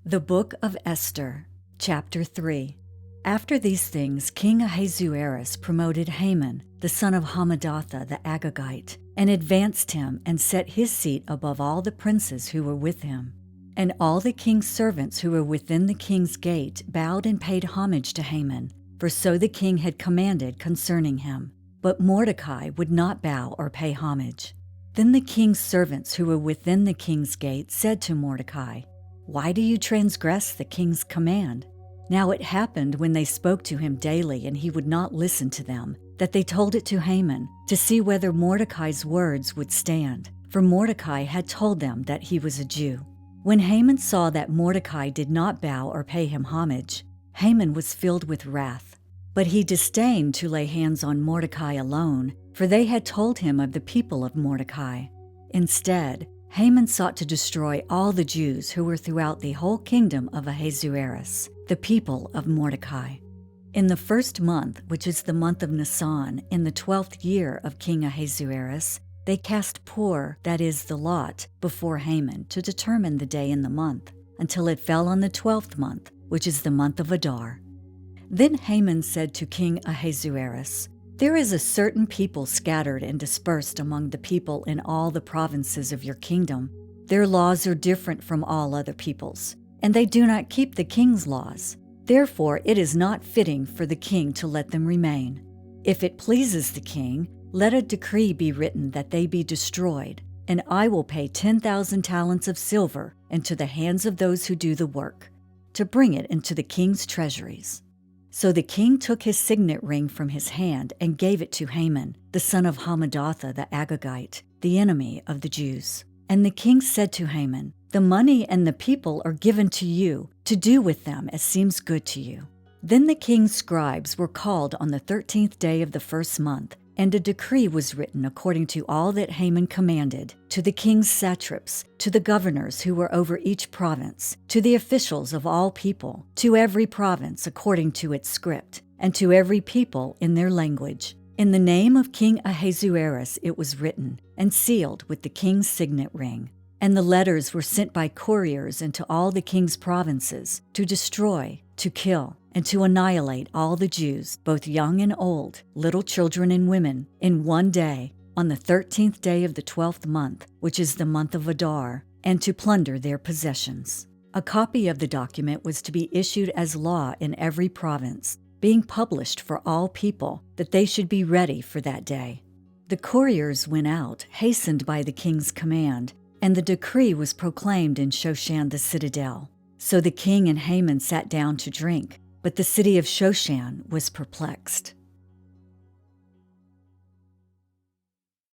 The Book of Esther, Chapter 3. After these things, King Ahasuerus promoted Haman, the son of Hammedatha the Agagite, and advanced him and set his seat above all the princes who were with him. And all the king's servants who were within the king's gate bowed and paid homage to Haman, for so the king had commanded concerning him. But Mordecai would not bow or pay homage. Then the king's servants who were within the king's gate said to Mordecai, "Why do you transgress the king's command?" Now it happened when they spoke to him daily and he would not listen to them, that they told it to Haman to see whether Mordecai's words would stand, for Mordecai had told them that he was a Jew. When Haman saw that Mordecai did not bow or pay him homage, Haman was filled with wrath. But he disdained to lay hands on Mordecai alone, for they had told him of the people of Mordecai. Instead, Haman sought to destroy all the Jews who were throughout the whole kingdom of Ahasuerus, the people of Mordecai. In the first month, which is the month of Nisan, in the 12th year of King Ahasuerus, they cast pur, that is, the lot, before Haman to determine the day in the month, until it fell on the 12th month, which is the month of Adar. Then Haman said to King Ahasuerus, "There is a certain people scattered and dispersed among the people in all the provinces of your kingdom. Their laws are different from all other peoples, and they do not keep the king's laws. Therefore it is not fitting for the king to let them remain. If it pleases the king, let a decree be written that they be destroyed, and I will pay 10,000 talents of silver into the hands of those who do the work, to bring it into the king's treasuries." So the king took his signet ring from his hand and gave it to Haman, the son of Hammedatha the Agagite, the enemy of the Jews. And the king said to Haman, "The money and the people are given to you, to do with them as seems good to you." Then the king's scribes were called on the 13th day of the first month, and a decree was written according to all that Haman commanded, to the king's satraps, to the governors who were over each province, to the officials of all people, to every province according to its script, and to every people in their language. In the name of King Ahasuerus it was written, and sealed with the king's signet ring. And the letters were sent by couriers into all the king's provinces, to destroy, to kill, and to annihilate all the Jews, both young and old, little children and women, in one day, on the 13th day of the 12th month, which is the month of Adar, and to plunder their possessions. A copy of the document was to be issued as law in every province, being published for all people, that they should be ready for that day. The couriers went out, hastened by the king's command, and the decree was proclaimed in Shoshan the citadel. So the king and Haman sat down to drink, but the city of Shoshan was perplexed.